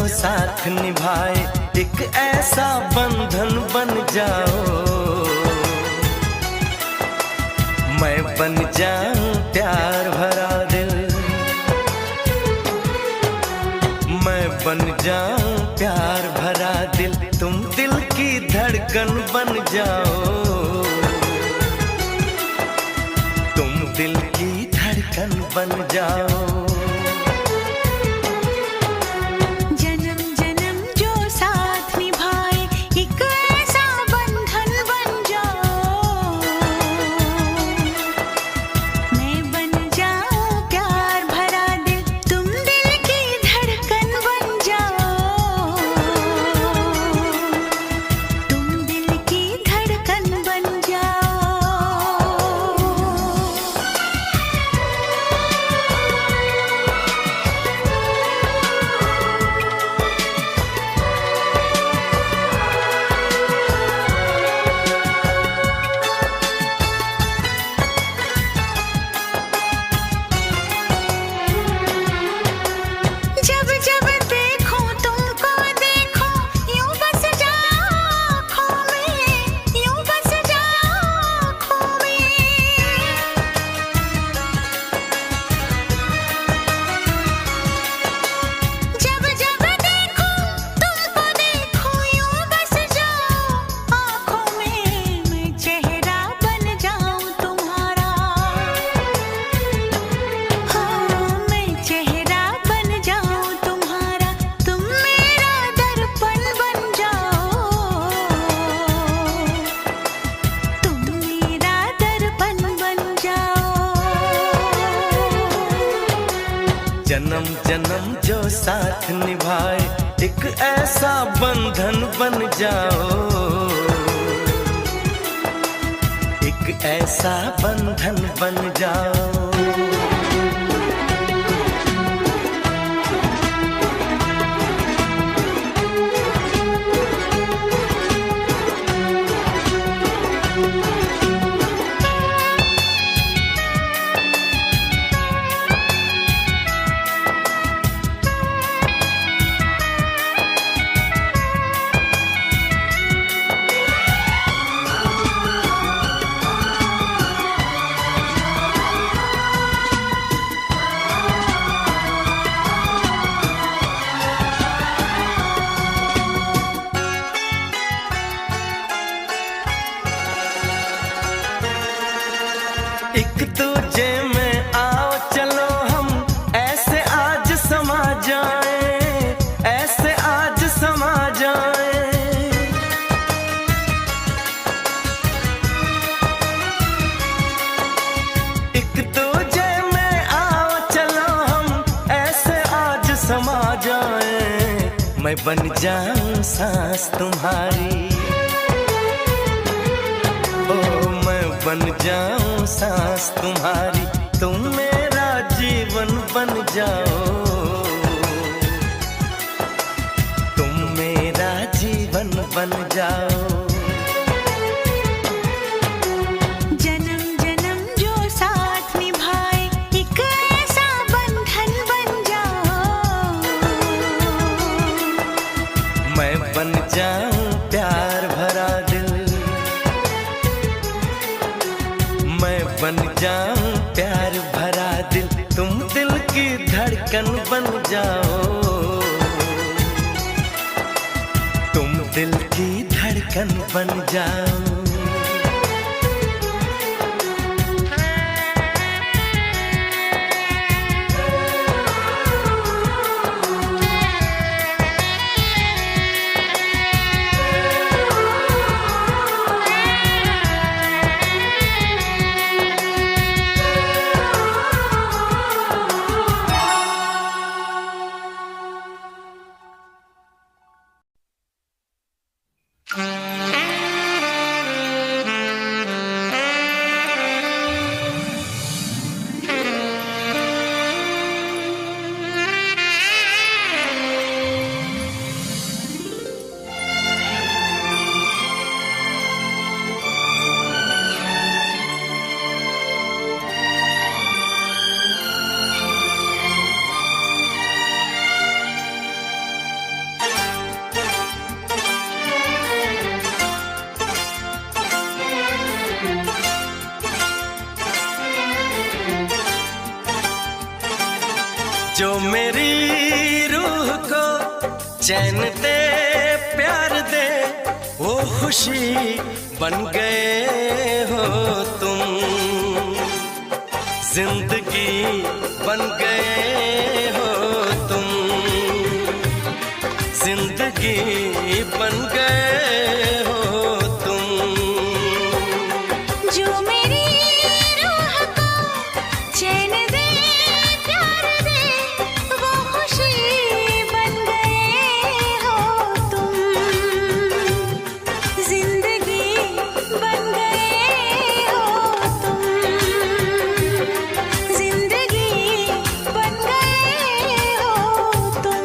साथ निभाए, एक ऐसा बंधन बन जाओ। मैं बन जाऊं प्यार भरा दिल, मैं बन जाऊं प्यार भरा दिल, तुम दिल की धड़कन बन जाओ। तुम दिल की धड़कन बन जाओ। जन्म जन्म जो साथ निभाए, एक ऐसा बंधन बन जाओ। एक ऐसा बंधन बन जाओ। एक दूजे में आओ चलो हम ऐसे आज समा जाएं, ऐसे आज समा जाएं। एक दूजे में आओ चलो हम ऐसे आज समा जाएं। मैं बन जाऊं सांस तुम्हारी, बन जाऊं सांस तुम्हारी, तुम मेरा जीवन बन जाओ। तुम मेरा जीवन बन जाओ। जन्म जन्म जो साथ निभाए, एक ऐसा बंधन बन जाओ। मैं बन जाऊं प्यार भरा दिल, मैं बन जाऊं प्यार भरा दिल, तुम दिल की धड़कन बन जाओ। तुम दिल की धड़कन बन जाओ। मेरी रूह को चैन दे प्यार दे वो खुशी बन गए हो तुम, जिंदगी बन गए हो तुम, जिंदगी बन गए हो तुम। जो मेरी रूह को चैन दे प्यार दे वो खुशी बन गए हो तुम, जिंदगी बन गए हो तुम, जिंदगी बन गए हो तुम।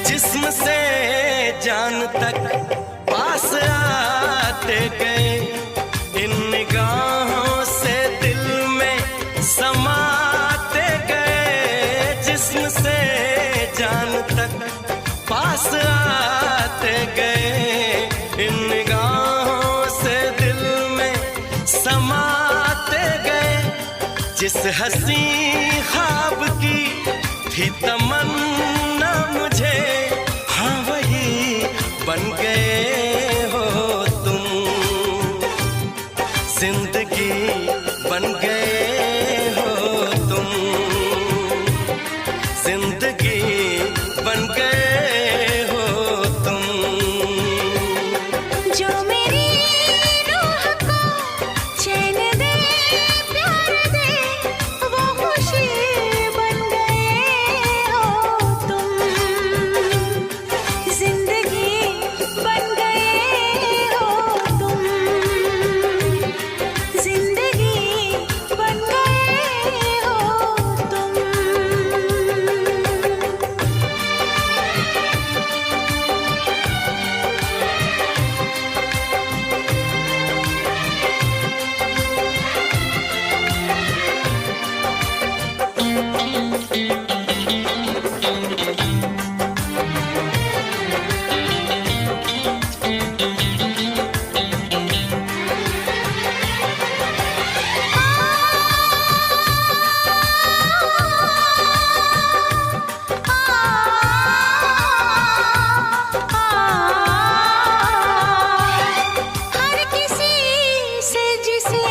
जिस्म से जान तक पास आते गए, इन निगाहों से दिल में समाते गए। जिस्म से जान तक पास आते गए, इन निगाहों से दिल में समाते गए। जिस हंसी ख्वाब की थी तमन्ना मुझे, हाँ वही बन गए हो तुम, जिंदगी बन गए हो तुम, जिंदगी बन गए हो तुम। जो मेरी रूह को चैन दे प्यार दे वो खुशी बन गए हो तुम, जिंदगी बन गए हो तुम, जिंदगी बन गए हो तुम। हर किसी से जिसे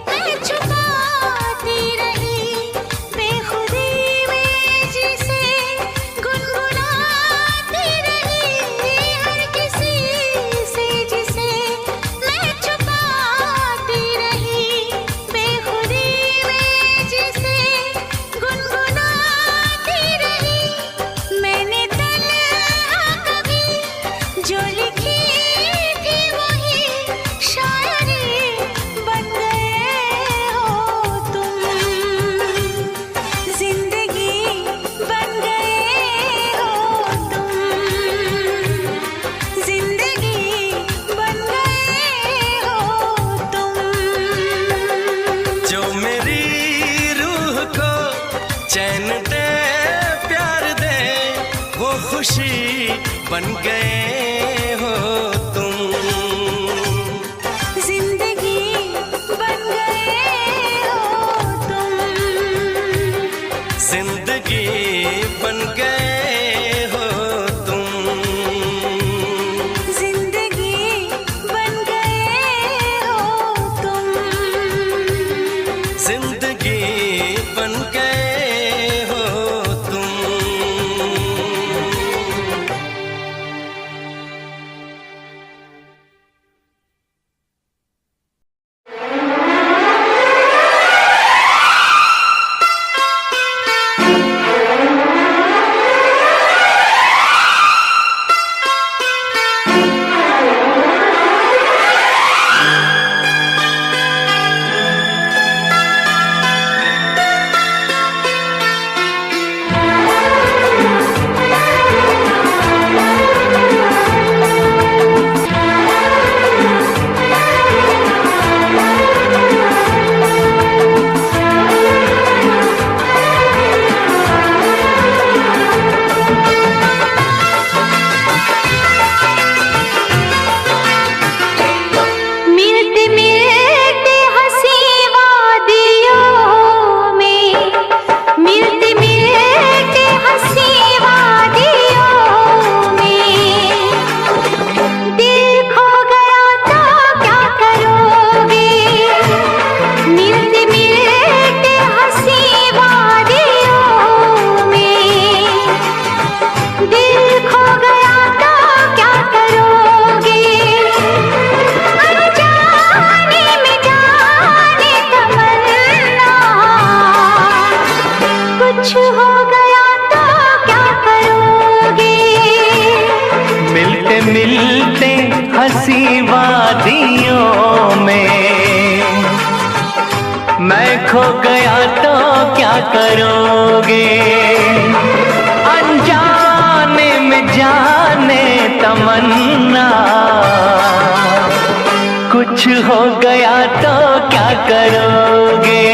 मैं छुपाती रही, बेखुदी में जिसे गुनगुनाती रही। हर किसी से जिसे मैं छुपाती रही, बेखुदी में जिसे गुनगुनाती रही। मैंने तन्हा कभी जो लिखी थी वही शायरी बन गए हो तुम, जिंदगी बन गए हो तुम, जिंदगी बन गए हो तुम। जो मेरी रूह को चैन दे प्यार दे वो खुशी बन गए हो तुम, जिंदगी बन गए हो तुम, जिंदगी बन गए हो तुम, जिंदगी बन गए हो तुम, जिंदगी बन गए हो तुम। मिलते मिलते हंसी वादियों में मैं खो गया तो क्या करोगे? अनजाने में जाने तमन्ना, कुछ हो गया तो क्या करोगे?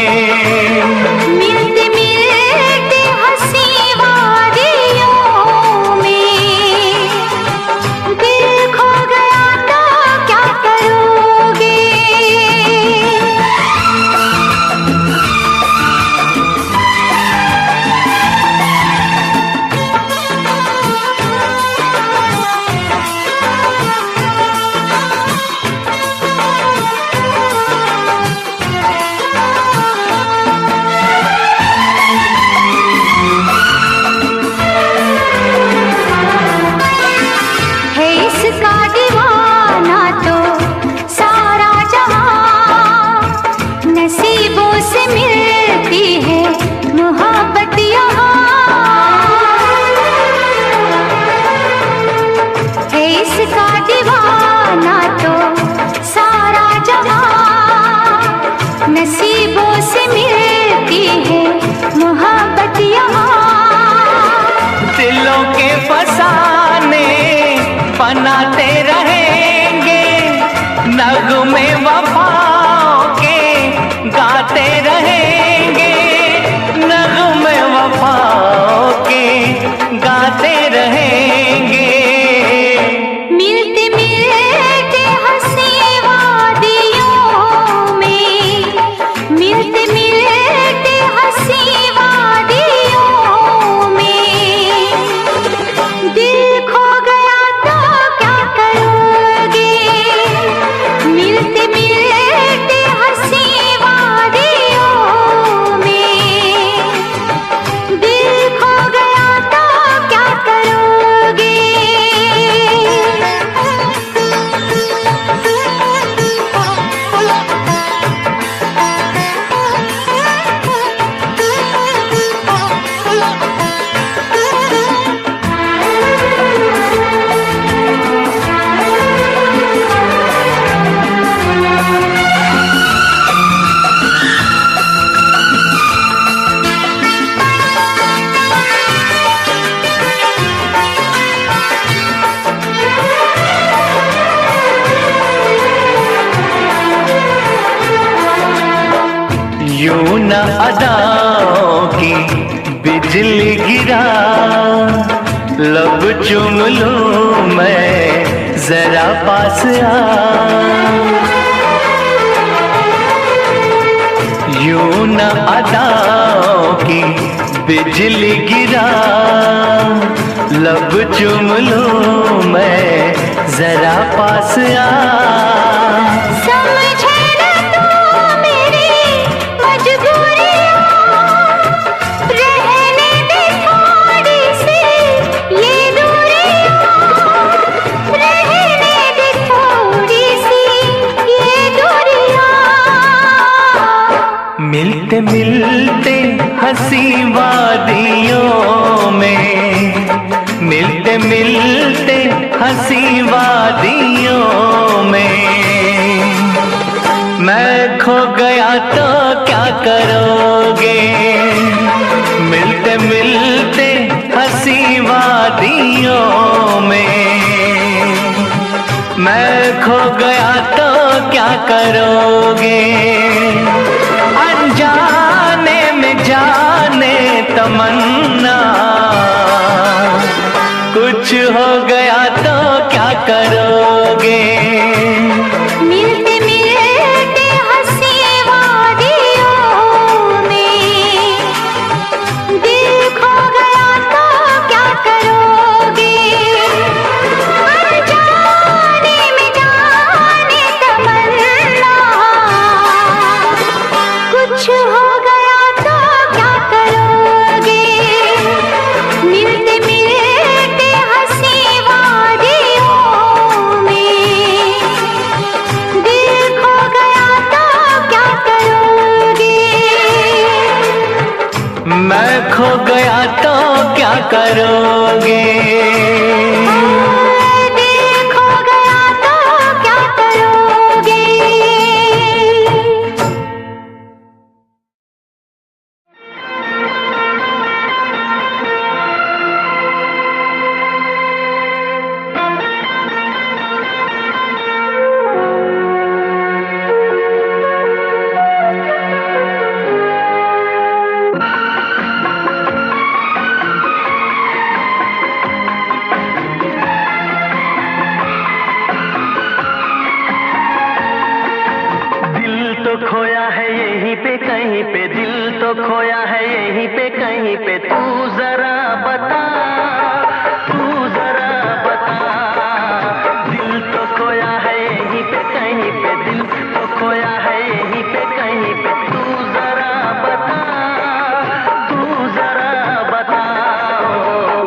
मिलते मिलते हंसी वादियों में दिल खो गया तो क्या करोगे? है इसका दीवाना तो सारा जहां, नसीबों से मिलती है मोहब्बत यहाँ। है इसका दीवाना तो सारा जहां, नसीबों से मिलती है मोहब्बत यहाँ। दिलों के फसाने बनाते रहेंगे, नगमे वफाओं के गाते रहेंगे, नगमे वफाओं के गाते रहेंगे। मिलते मिलते हंसी वादियों में, मिलते मिलते हंसी वादियों में दिल खो गया तो क्या करोगे? मिलते मिलते हंसी वादियों में दिल खो गया तो क्या करोगे? यूं न अदाओं की बिजली गिरा, लब चूम लूं मैं जरा पास आ। यूं न अदाओं की बिजली गिरा, लब चूम लूं मैं जरा पास आ। समझे न तू मेरी मजबूरियाँ, रहने दे थोड़ी सी ये दूरियाँ, रहने दे थोड़ी सी ये दूरियाँ। मिलते मिलते हंसी वादियों में, मिलते मिलते हंसी वादियों में मैं खो गया तो क्या करोगे? मिलते मिलते हंसी वादियों में मैं खो गया तो क्या करोगे? अनजाने में जाने तमन्ना, कुछ हो गया तो क्या करोगे? मिलते मिलते हंसी वादियों में दिल खो गया तो क्या करोगे? अनजाने में जाने तमन्ना, कुछ हो गया तो क्या करोगे? मिलते मिलते हंसी वादियों में दिल खो गया तो क्या करोगे? मैं खो गया तो क्या करोगे? दिल तो खोया है यहीं पे कहीं पे, दिल तो खोया है यहीं पे कहीं पे, तू जरा बता, तू जरा बता। दिल तो खोया है यहीं पे कहीं पे, दिल तो खोया है यहीं पे कहीं पे, तू जरा बता, तू जरा बता।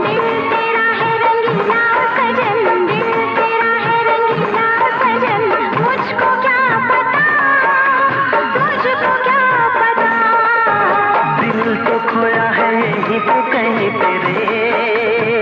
दिल तेरा है रंगीला सजन, दिल तेरा है रंगीला सजन, मुझको क्या पता, मुझको क्या पता। दिल तो खोया है यहीं पे कहीं पे रे।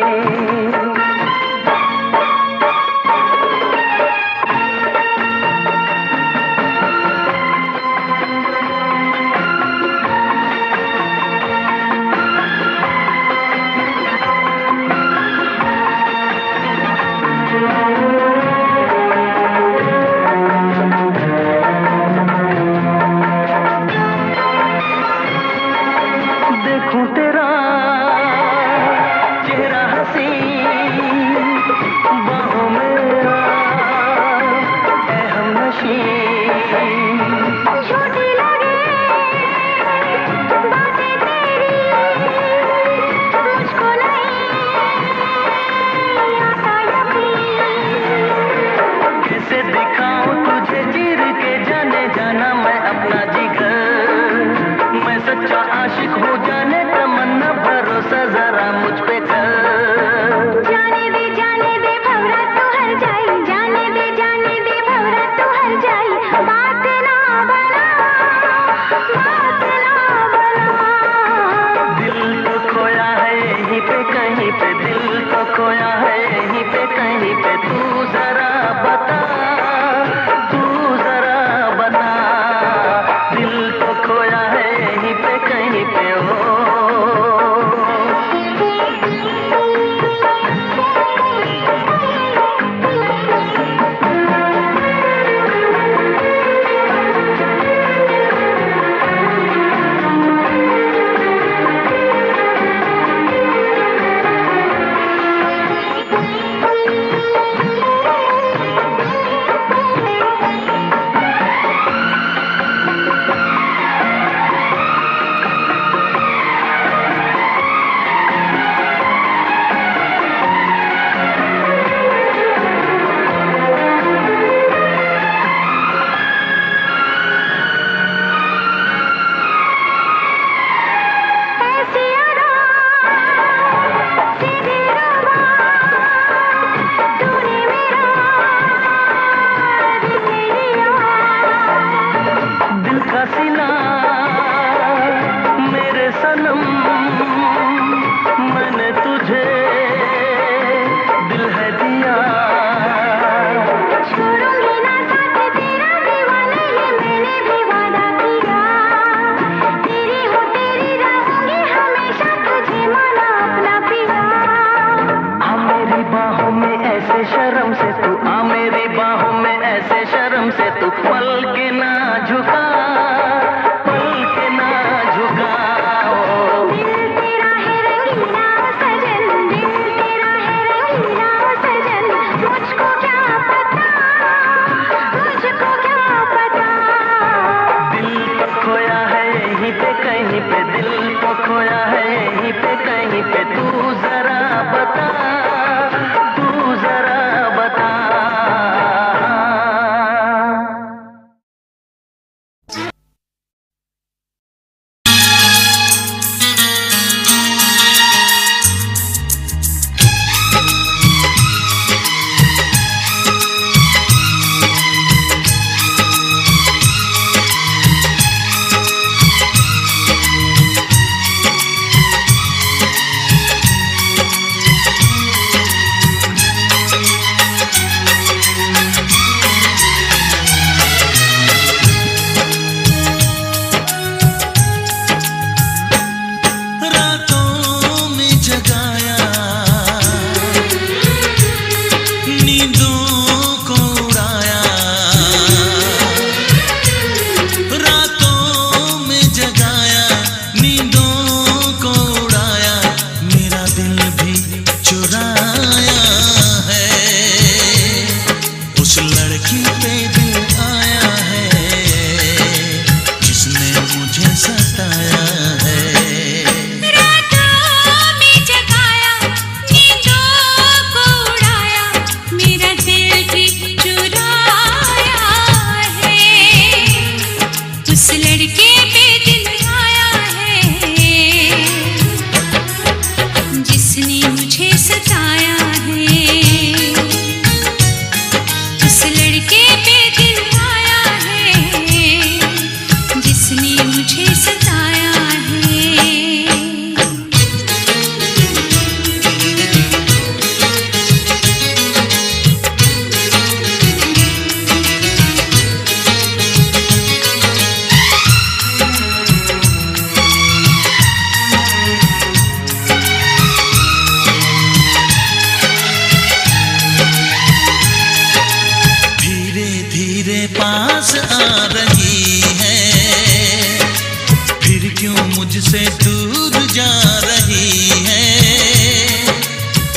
मुझसे दूर जा रही है,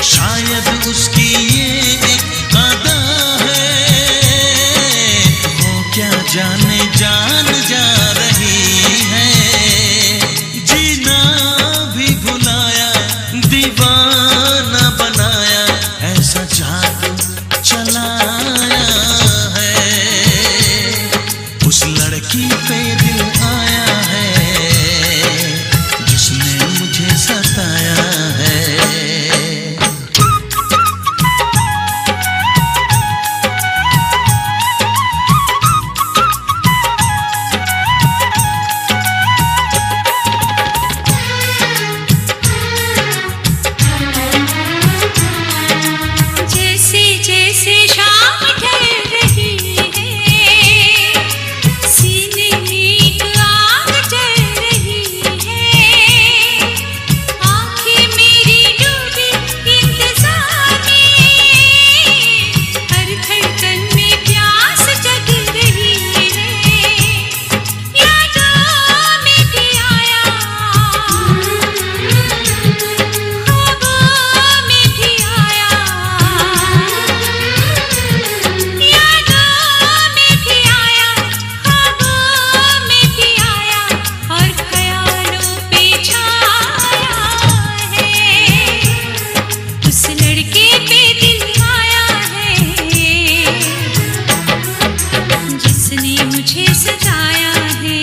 शायद उसकी ये एक अदा है, वो क्या जाने जान जा रही है। जीना भी भुलाया, दीवाना बनाया, ऐसा जादू चलाया है। उस लड़की पे दिल आया है जिसने मुझे सताया है। जैसे जैसे शाम ढल रही है, सीने में आग जल रही है, आँखें मेरी डूबी इंतज़ार में, हर धड़कन में प्यास जग रही है। यादों में भी आया, ख्वाबों में भी आया, यादों में भी आया, ख्वाबों में भी आया, और ख्यालों पे छाया है। उस लड़के पे दिल आया है जिसने मुझे सताया है।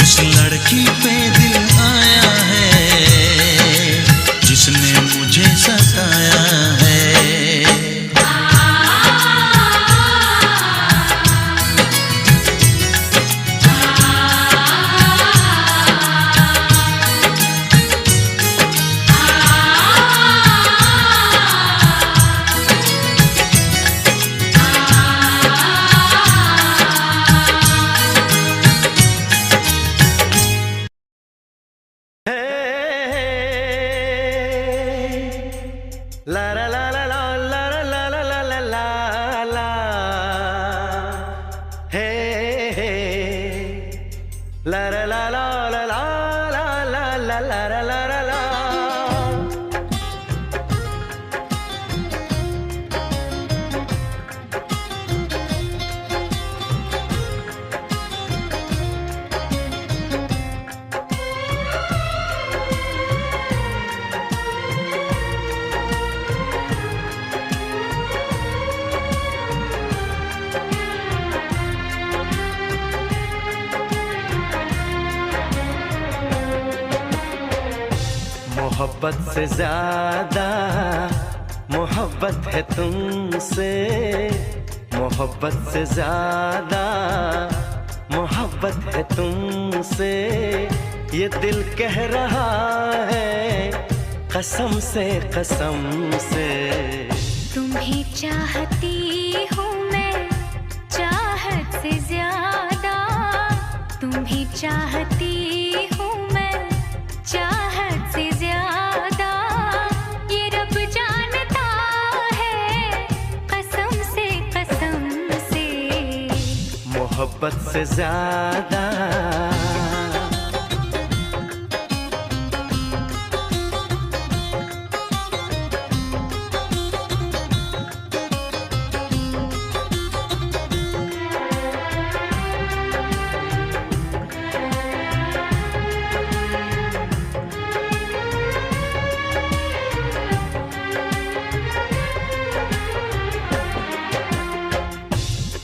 उस लड़की पे दिल आया है जिसने मुझे सताया है। ला ला ला ला ला ला ला ला ला ला ला, हे हे ला ला ला ला ला ला ला ला ला ला ला ला ला। मोहब्बत से ज्यादा मोहब्बत है तुमसे, मोहब्बत से ज्यादा मोहब्बत है तुमसे, ये दिल कह रहा है कसम से कसम से। तुम्हें चाहती हूँ मैं चाहत से ज्यादा, तुम्हें चाहती हूँ मैं चाहत से ज्यादा, ये रब जानता है कसम से मोहब्बत से ज्यादा।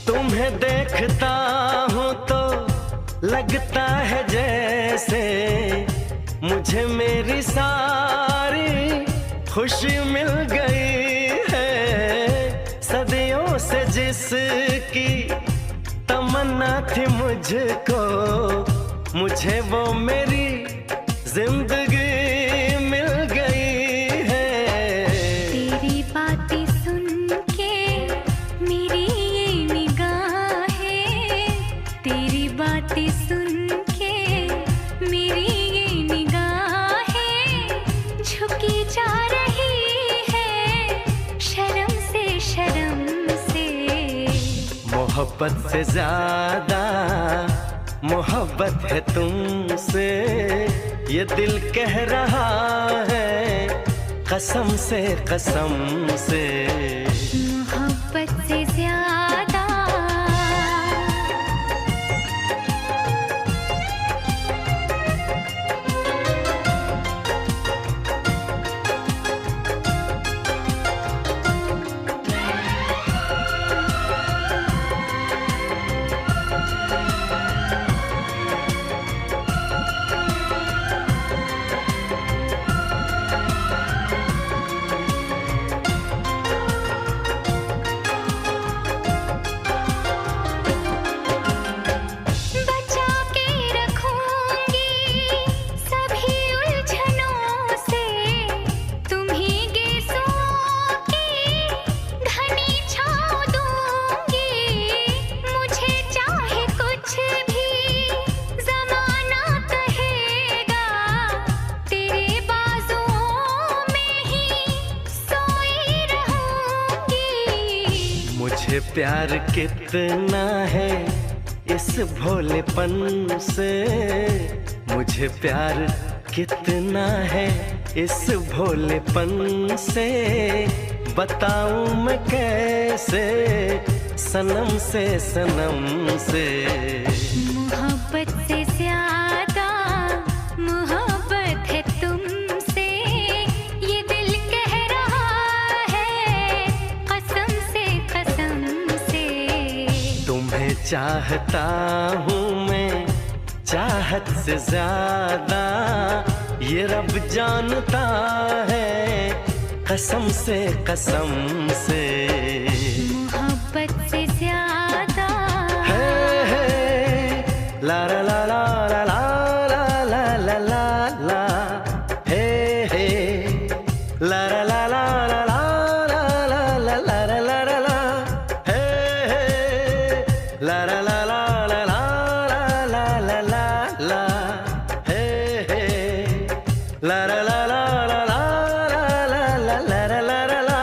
तुम्हें देखता हूँ तो लगता है जैसे मुझे मेरी सारी खुशी मिल गई है। सदियों से जिसकी तमन्ना थी मुझको, मुझे वो मेरी जिंदगी मिल गई है। तेरी बातें सुन के मेरी ये निगाहें, तेरी बातें सुन के मेरी ये निगाहें झुकी जा रही है शर्म से। मोहब्बत से ज्यादा मोहब्बत है तुमसे ये दिल कह रहा है, कसम से मोहब्बत से ज्यादा प्यार कितना है इस भोलेपन से, मुझे प्यार कितना है इस भोलेपन से, बताऊं मैं कैसे सनम से मोहब्बत से ज्यादा मोहब्बत है तुमसे ये दिल कह रहा है, कसम से तुम्हें चाहता हूँ मैं चाहत से ज्यादा, ये रब जानता है, कसम से मोहब्बत से ज्यादा ला ला ला ला ला ला ला ला ला हे ला ला ला ला ला ला ला ला ला ला ला ला हे ला ला ला ला ला ला ला ला ला हे ला ला ला ला ला ला ला ला ला ला ला।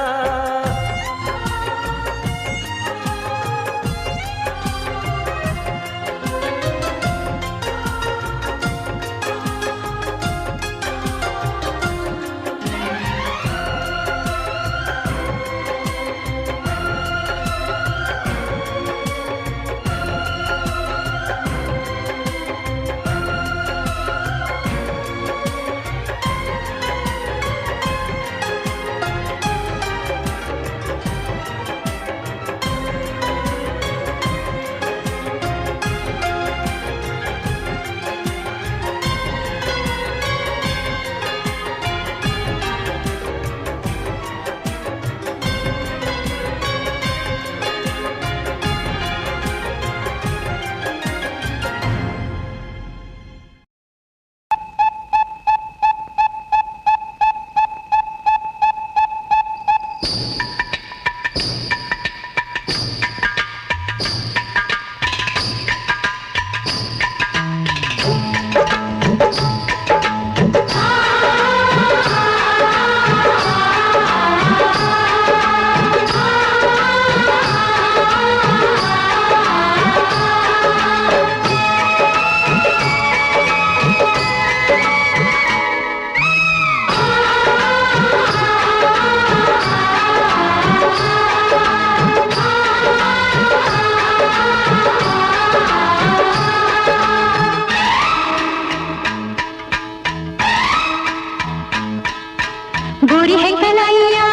गोरी है कलाइया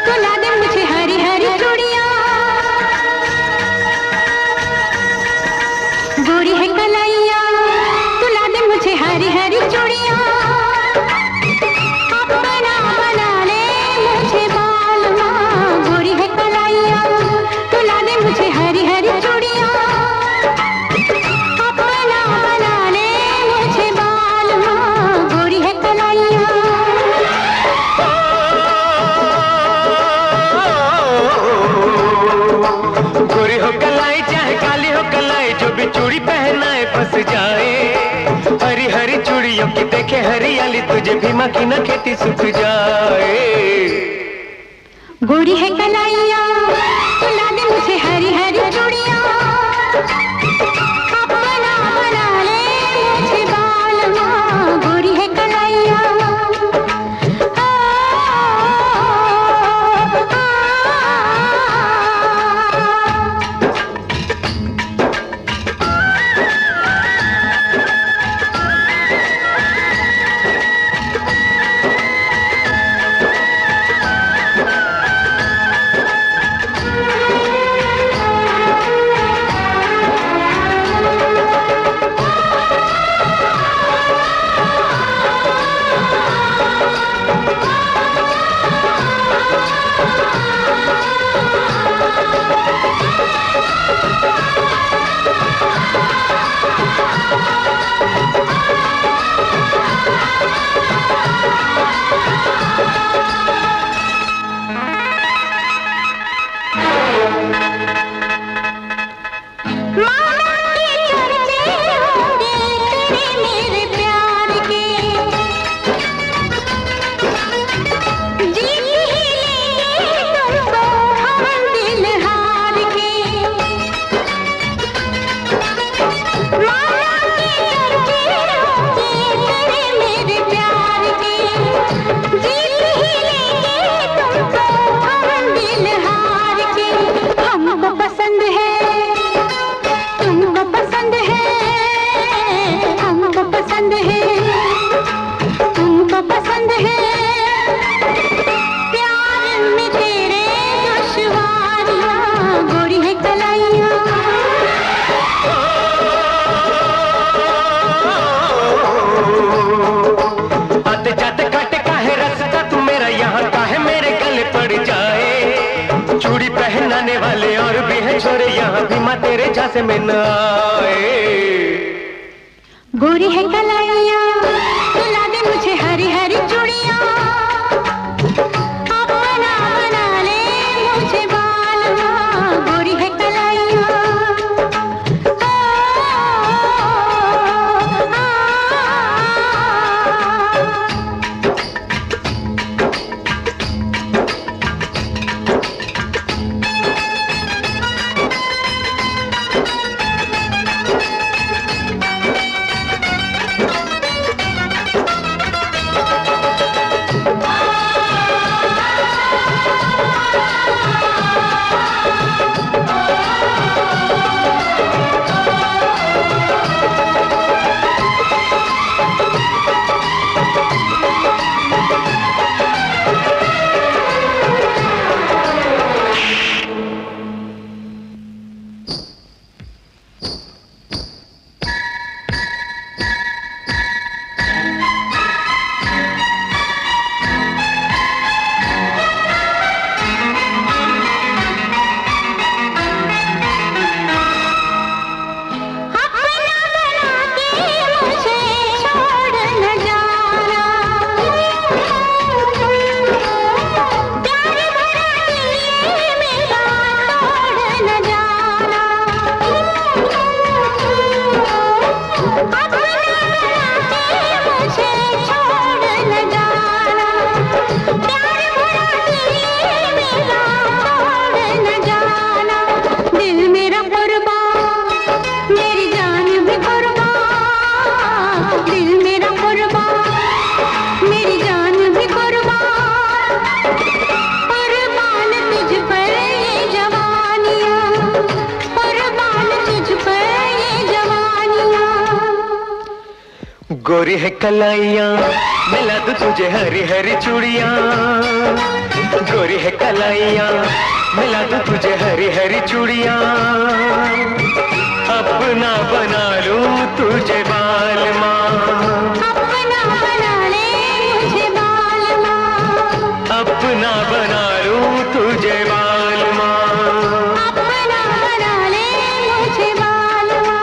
तो ला दे मुझे हरी हरी चूड़ियां, गोरी है कलाइया तो ला दे मुझे हरी हरी चूड़ियां, अपना बना ले मुझे बालमा, गोरी है कलाइया तो ला दे मुझे हरी हरी चूड़ियां, अपना बना ले मुझे बालमा, गोरी है कलाइया। गोरी हो कलाई चाहे काली हो कलाई, जो भी चूड़ी पहनाए फंस जाए, हरी हरी चूड़ियों की देखे हरियाली, तुझे भी मक्खी न खेती सूख जाए। गोरी है कलाइया तो ला दे मुझे हरी हरी चूड़ियां, देखा से मैं न आए। गोरी है कलाइया तुला दे मुझे हरी हरी चूड़ियां, अपना बना ले मुझे बालमा। गोरी है कलाइया गोरी है कलाइया मिला दूं तुझे हरी हरी चूड़ियां। गोरी है कलाइया मिला दूं तुझे हरी हरी चूड़ियां, अपना बना लूं तुझे बालमा। अपना बना ले मुझे बालमा, अपना बना लूं तुझे बालमा। अपना बना ले मुझे बालमा।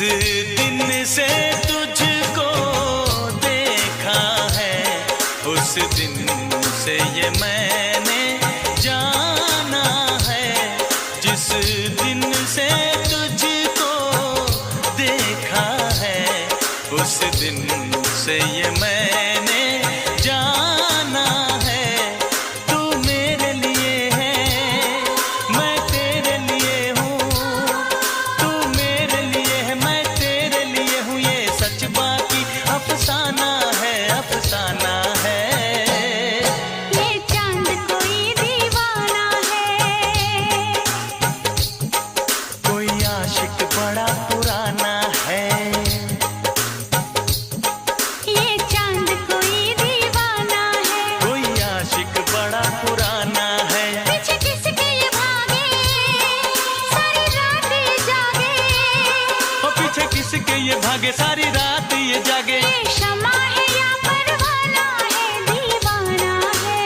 दिन से तुझको देखा है, उस दिन से ये मैंने जाना है। जिस दिन से तुझको देखा है, उस दिन से ये मैंने जाना है। तू मेरे लिए है, मैं तेरे लिए हूँ। तू मेरे लिए है, मैं तेरे लिए हूँ। ये सच बाकी अफसाना है, अफसाना है। ये चांद कोई दीवाना है, कोई आशिक बड़ा पुराना है। ये चांद कोई दीवाना है। कोई आशिक बड़ा पुराना है। पीछे किसके ये भागे, सारी रात ये जागे। और पीछे किसके ये भागे, सारी रात ये जागे। ये शमा है या परवाना है, दीवाना है।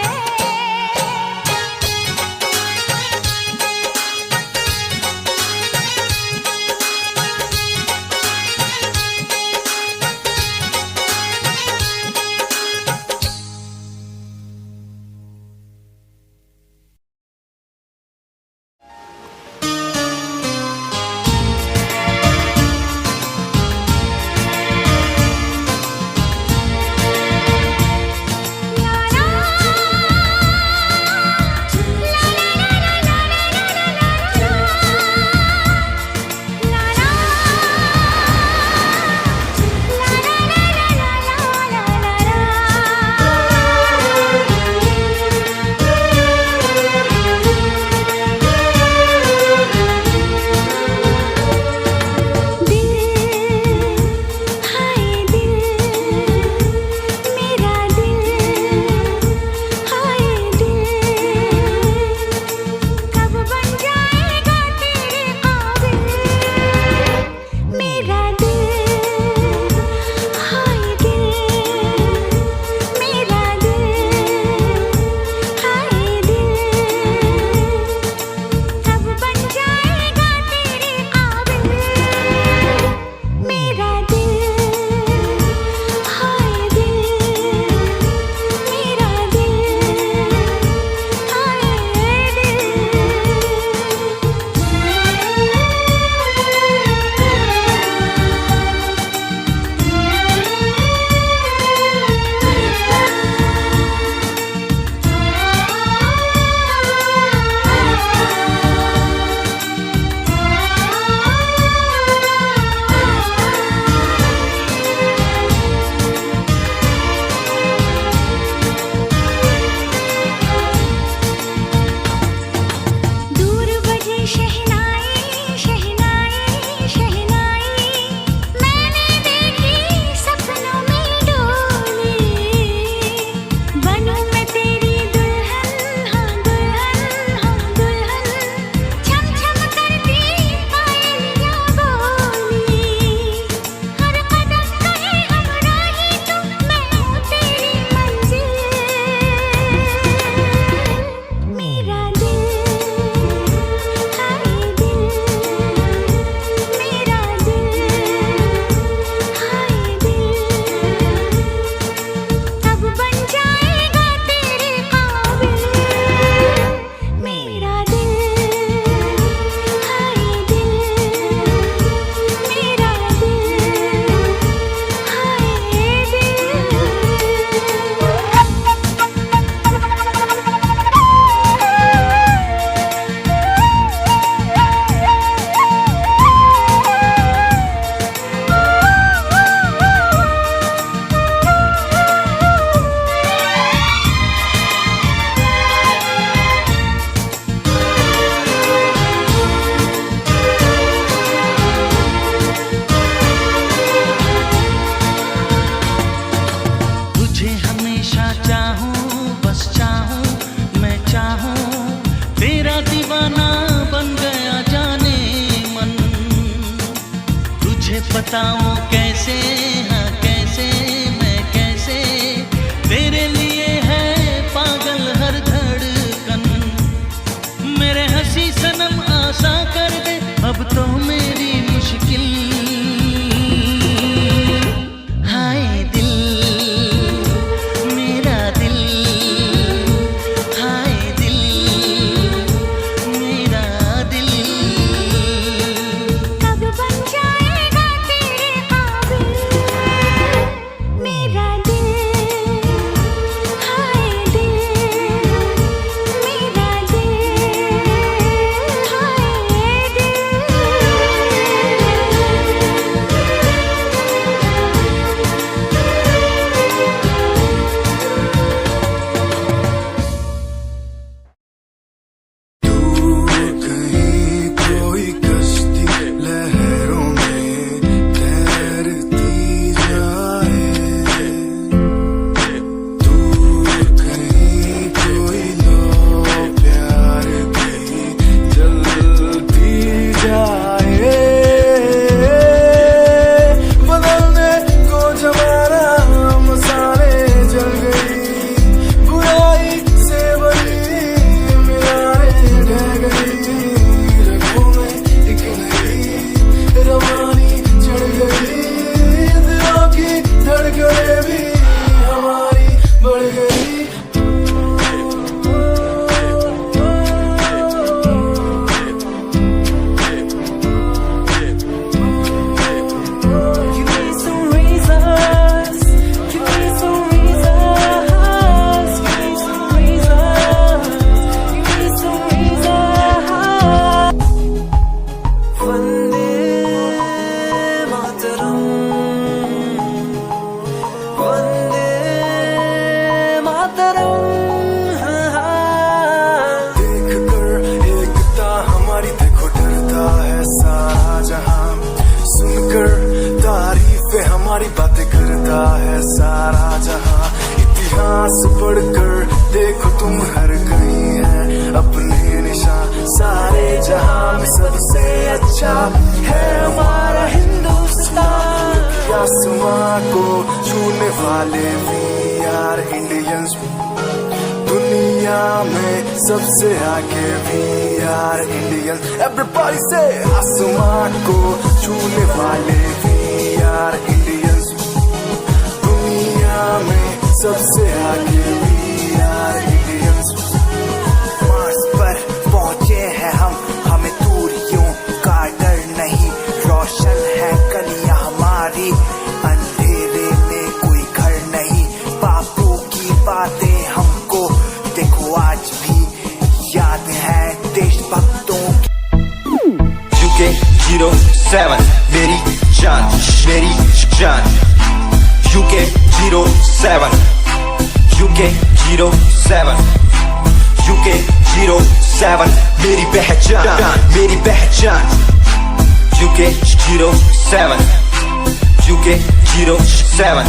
बताऊं कैसे, हाँ कैसे, मैं कैसे तेरे लिए है पागल हर धड़कन। मेरे हंसी सनम आसा कर दे अब तो मेरी मुश्किल। चलता है सारा जहां, इतिहास पढ़कर देखो तुम हर कहीं है अपने निशान। सारे जहां में सबसे अच्छा है हमारा हिंदुस्तान। आसमां को छूने वाले वी आर इंडियंस, दुनिया में सबसे आगे वी आर इंडियंस। एवरीबॉडी से आसमां को छूने वाले वी आर इंडियंस, दुनिया में सबसे आगे वी आर इंडियंस। मार्स पर पहुंचे हैं हम, हमें दूरियों का डर नहीं। रोशन है गलियां हमारी, अंधेरे में कोई घर नहीं। बापू की बातें हमको देखो आज भी याद है देशभक्तों की। UK 07 मेरी जान, मेरी जान। UK 07 UK 07 UK 07 मेरी पहचान, मेरी पहचान। UK 07 UK 07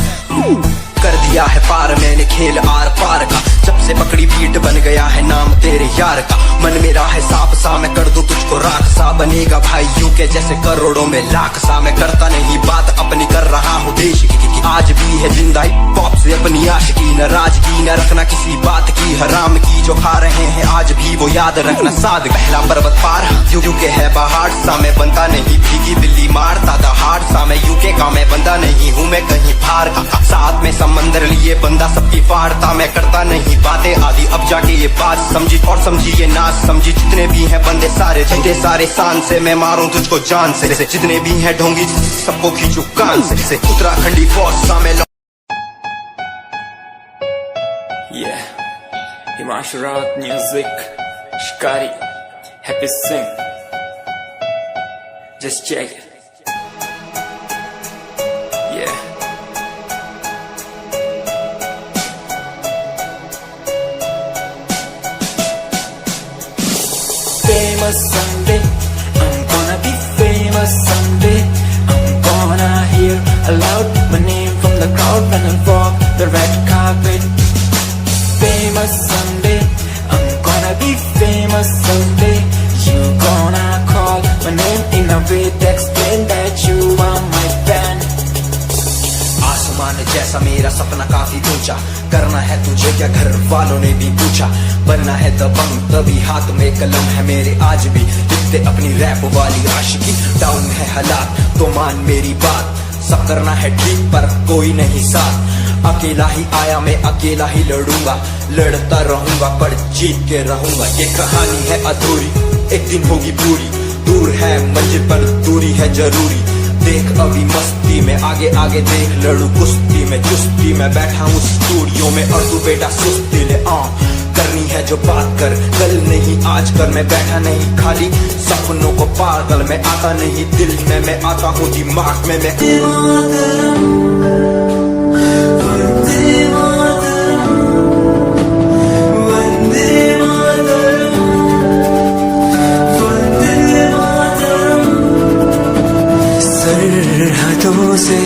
कर दिया है पार मैंने खेल आर पार का, जब से पकड़ी पीठ बन गया है नाम तेरे यार का। मन मेरा है सांप सा, मैं कर दूं तुझको राख सा, बनेगा भाई यूके जैसे करोड़ों में लाख सा। मैं करता नहीं बात अपनी, कर रहा हूँ देश की, आज भी है जिंदा हिप हॉप से अपनी आशिकी। नाराजगी न रखना किसी बात की, हराम की जो खा रहे हैं आज भी वो याद रखना। साद पहला पर्वत पार यूके है पहाड़ सा, मैं बनता नहीं भीगी बिल्ली मारता दहाड़ सा। मैं यूके का मैं बंदा नहीं हूँ, मैं कहीं बाहर का। साथ में समंदर लिए बंदा सबकी फाड़ता, मैं करता नहीं बातें आदि। अब जाके ये बात समझी और समझी ये नाच समझी। जितने भी हैं बंदे सारे झंडे सारे शान से, मैं मारूं तुझको जान से। जितने भी हैं ढोंगी सबको खींचू कान से। उत्तराखंडी फौज सा मैं Himanshu Rawat music, Shikari, Happy Singh. Just check it. Yeah. Famous someday, I'm gonna be famous someday. I'm gonna hear aloud my name from the crowd when I walk the red carpet. Famous someday, I'm gonna be famous someday. You gonna call my name in a way to explain that you are my fan. आसमान जैसा मेरा सपना काफी ऊंचा, करना है तुझे क्या घर वालों ने भी पूछा। बनना है दबंग तभी हाथ में कलम है मेरे आज भी, लिखते अपनी रैप वाली आशिकी। डाउन है हालात तो मान मेरी बात, सब करना है ठीक पर कोई नहीं साथ। अकेला ही आया मैं अकेला ही लड़ूंगा, लड़ता रहूंगा पर जीत के रहूंगा। ये कहानी है अधूरी, एक दिन होगी पूरी। दूर है मंजिल पर दूरी है जरूरी। देख अभी मस्ती में आगे आगे देख, लड़ू कुश्ती में चुस्ती में। बैठा हूँ स्टूडियो में और तू बेटा सुस्ती ले। करनी है जो बात कर, कल नहीं आज कर। मैं बैठा नहीं खाली सपनों को पागल, मैं आता नहीं दिल में, मैं आता हूँ दिमाग में। मैं सरहदों से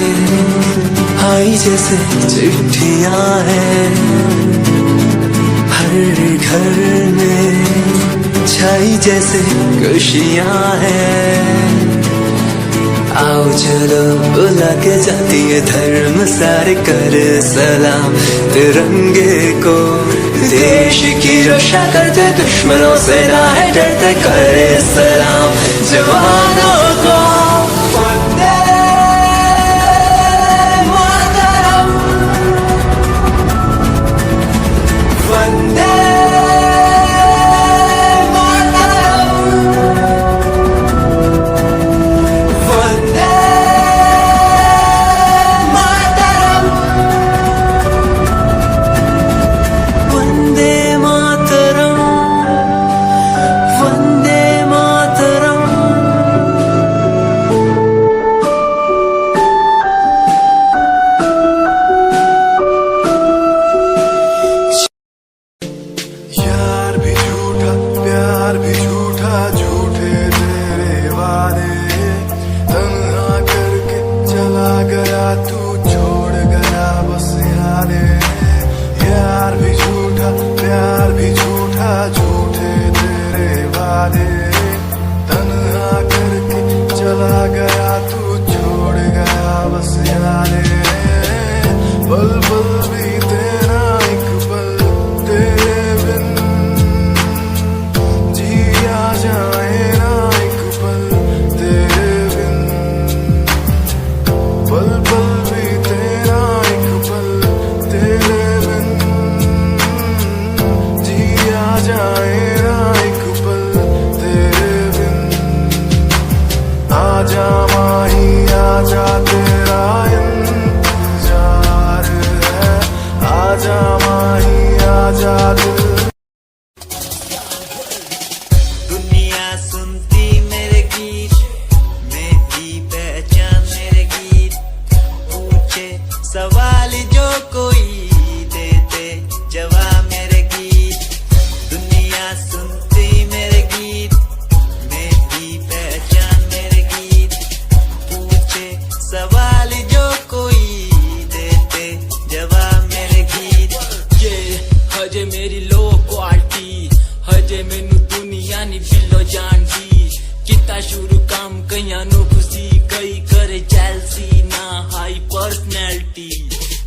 आई जैसे चिट्ठियां हैं, हर घर में छाई जैसे खुशियां हैं। आओ चलो बुला के जाती है धर्म सारे, कर सलाम तिरंगे को। देश की रक्षा करते दुश्मनों से ना है डरते, करे सलाम जवानों को। पल भी तेरा एक पल तेरे बिन जिया जाए ना एक पल तेरे बिन पल पल भी तेरा एक पल तेरे बिन जिया जाए ना एक पल तेरे बिन आजा माही आजा तेरा इंतजार है आजा माही आजा दिल दुनिया सुनती मेरे गीत मेरी पहचान मेरे गीत पूछे सवाल जो कोई देते जवाब मेरे गीत दुनिया सुनती मेरे गीत मेरी पहचान मेरे गीत पूछे सवाल जो कोई देते जवाब मेरे गीत ये हजे मेरी लो क्वालिटी हजे मैनू दुनिया नी बिलो जानदी किता शुरू काम कईयां नु खुशी कई करे जैलसी ना हाई पर्सनैलिटी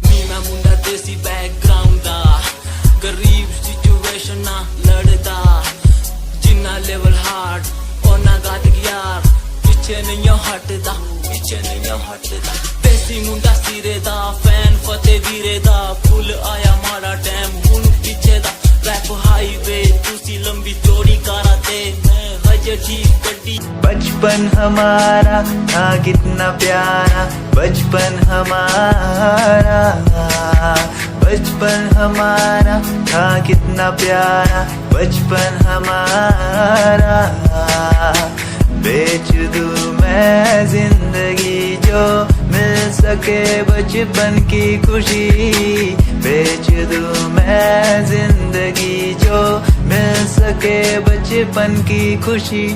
नी मैं मुंडा देसी बैकग्राउंड दा गरीब सिचुएशन ना लड़दा जिन्ना लेवल हार्ड ओना गात यार पीछे नहीं हटदा देसी मुंडा सिरे दा फैन फते वीरे दा फुल आया माड़ा टाइम हुन पीछे दा रैप हाईवे तुसी लंबी चौड़ी कराते मैं हजे ठीक गड्डी बचपन हमारा था कितना प्यारा बचपन हमारा था कितना प्यारा बचपन हमारा बेच दूं मैं जिंदगी जो मिल सके बचपन की खुशी बेच दूं मैं जिंदगी जो मिल सके बचपन की खुशी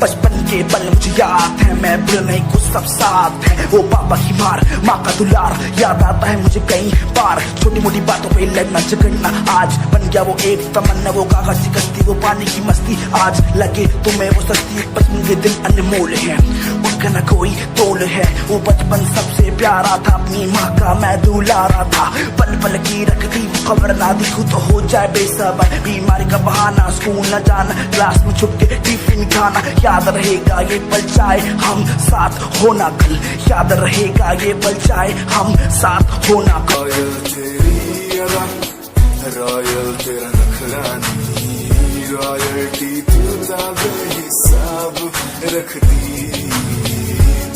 बचपन के पल मुझे याद है मैं भूल नहीं कुछ सब साथ है वो पापा की मार माँ का दुलार याद आता है मुझे कई बार छोटी मोटी बातों पे लड़ना झगड़ना आज बन गया वो एक तमन्ना वो कागज की कश्ती वो पानी की मस्ती आज लगे तुम्हें वो सस्ती बचपन के दिन अनमोल है उनका न कोई तोल है वो बचपन सबसे प्यारा था अपनी माँ का मैं दुलारा था पल पल की रखती खबर ना दिखूं तो हो जाए बेसबर बीमारी का बहाना स्कूल न जाना क्लास में छुप के टिफिन खाना याद रहेगा ये पल चाहे हम साथ होना कल याद रहेगा ये पल चाहे हम साथ होना कल रॉयल तेरी अदा रॉयल तेरा नखरानी रॉयल्टी तू जादे हिसाब रख दी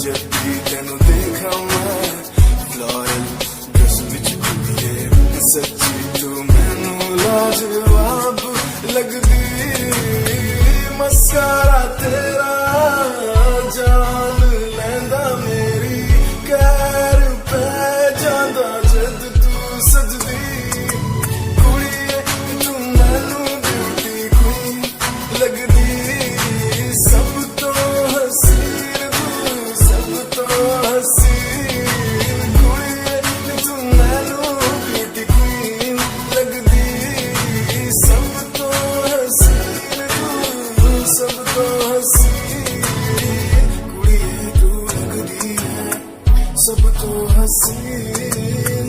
जब भी तेनू देखा मैं लॉयल दस विच खुदिए सच्ची तू मैनू लाजवाब लगदी मस्कारा तेरा जान लैंदा मेरी कैर पै जांदा जद तू सजदी कुड़िए तू मैनू ब्यूटी क्वीन लगदी सब तो हसीन तू सब तो हसीन कुड़िए तू मैनू ब्यूटी क्वीन लगदी सब तो हसीन तू सब तो हसीन कुड़िए तू लगदी है सब तो हसीन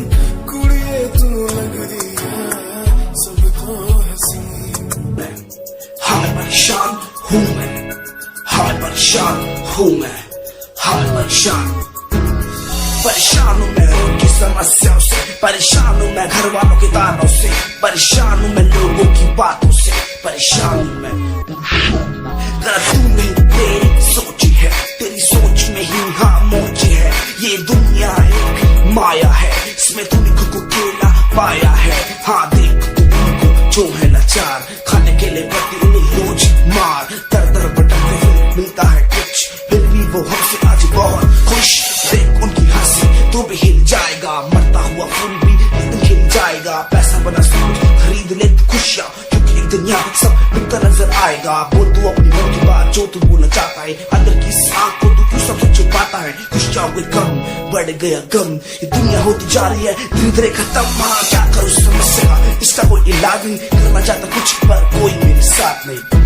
कुड़िए तू लगदी है सब तो हसीन हाल परेशान हूँ मैं हाल परेशान हूँ मैं हाल परेशान हूँ मैं रोड की समस्याओं से परेशान हूँ मैं घर वालों के तानों से परेशान हूँ मैं लोगों की बातों से परेशान हूँ मैं जरा तू नहीं तेरी सोची है तेरी सोच में ही हाँ मोची है ये दुनिया एक माया है इसमें तूने खुद को अकेला पाया है हाँ देख तुमको जो है लाचार खाने के लिए पड़ती उन्हें रोज मार दर दर भटकते फिर मिलता है कुछ फिर भी वो हमसे आज बहुत खुश देख उनकी हंसी तो भी हिल जाएगा मरता हुआ फूल भी एक दिन खिल जाएगा पैसा बना सब खरीद ले खुशियाँ क्योंकि एक दिन यहाँ सब बिकता नजर आएगा बोल तू अपनी मन की बात जो तू बोलना चाहता है अंदर की आँख को तू क्यों सबसे छुपाता है खुशियाँ हुए कम बढ़ गया गम ये दुनिया होती जा रही है धीरे धीरे खत्म हाँ क्या करूँ समस्या का इसका कोई इलाज नहीं करना चाहता कुछ पर कोई मेरे साथ नहीं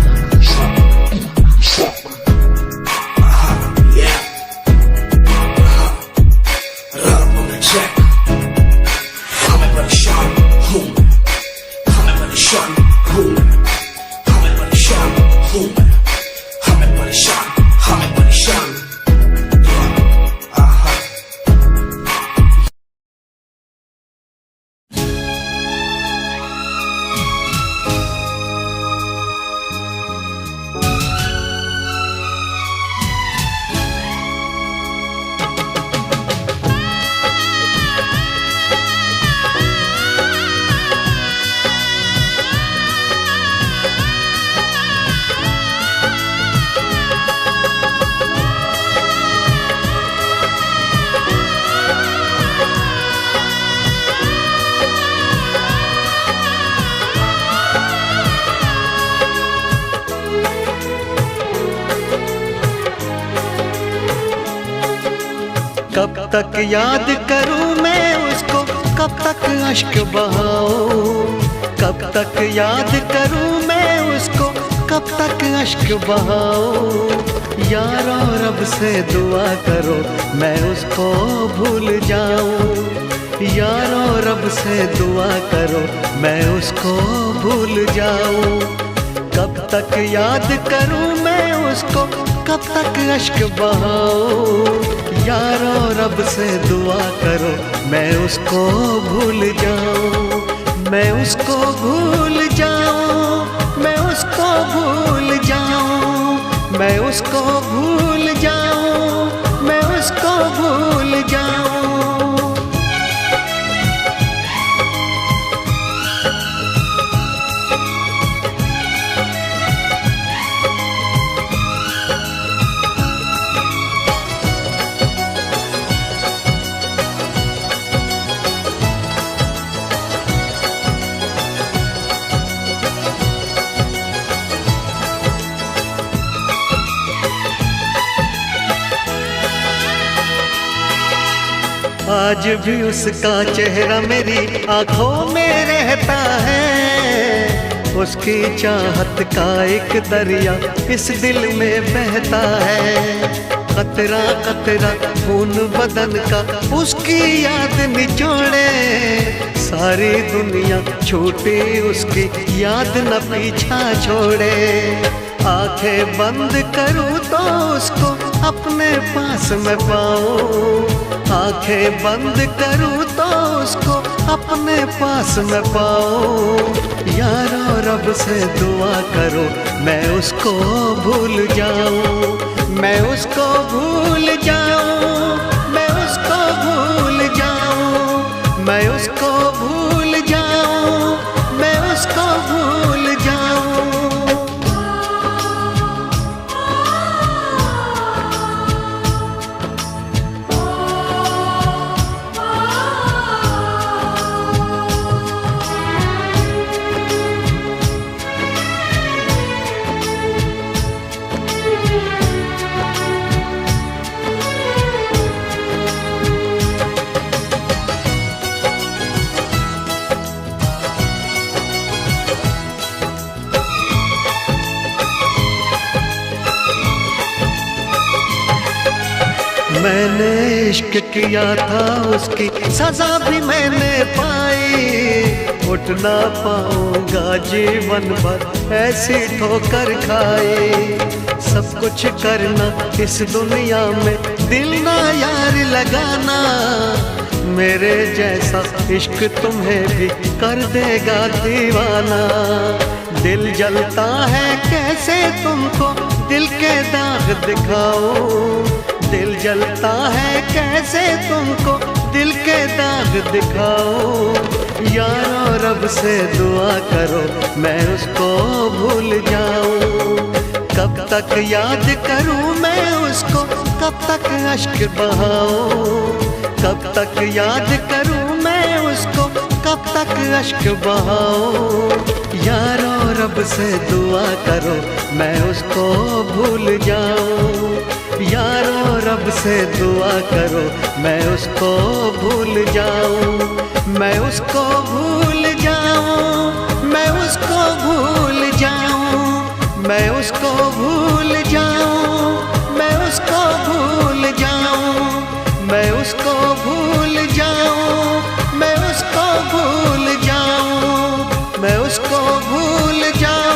तक याद करूं मैं उसको, कब तक अश्क बहाऊं, कब तक याद करूं मैं उसको, कब तक अश्क बहाऊं। यारो रब से दुआ करो मैं उसको भूल जाऊं, यारो रब से दुआ करो मैं उसको भूल जाऊं। कब तक याद करूं मैं उसको, कब तक अश्क बहाऊं। यारो रब से दुआ करो मैं उसको भूल जाऊं, मैं उसको भूल जाऊं, मैं उसको भूल जाऊं, मैं उसको भूल जाऊं, मैं उसको भूल जाऊं। आज भी उसका चेहरा मेरी आंखों में रहता है, उसकी चाहत का एक दरिया इस दिल में बहता है। कतरा कतरा खून बदन का उसकी याद निचोड़े, सारी दुनिया छूटी उसकी याद न पीछा छोड़े। आंखें बंद करूं तो उसको अपने पास मैं पाऊं, आंखें बंद करूं तो उसको अपने पास मैं पाऊं। यारो रब से दुआ करो मैं उसको भूल जाऊं, मैं उसको भूल जाऊं, मैं उसको भूल जाऊं, मैं उसको भूल जाऊं, मैं उसको भूल जाऊं। मैंने इश्क किया था उसकी सजा भी मैंने पाई, उठ ना पाऊंगा जीवन भर ऐसी ठोकर खाई। सब कुछ करना इस दुनिया में दिल ना यार लगाना, मेरे जैसा इश्क तुम्हें भी कर देगा दीवाना। दिल जलता है कैसे तुमको दिल के दाग दिखाऊं, दिल जलता है कैसे तुमको दिल के दाग दिखाऊं। यारो रब से दुआ करो मैं उसको भूल जाऊं, कब तक याद करूं मैं उसको, कब तक अश्क बहाऊं, कब तक याद करूं मैं उसको, कब तक अश्क बहाऊं। यारो रब से दुआ करो मैं उसको भूल जाऊं, यारो रब से दुआ करो मैं उसको भूल जाऊं, मैं उसको भूल जाऊं, मैं उसको भूल जाऊं, मैं उसको भूल जाऊं, मैं उसको भूल जाऊं, मैं उसको भूल जाऊं, मैं उसको भूल जाऊं, मैं उसको भूल जाऊं।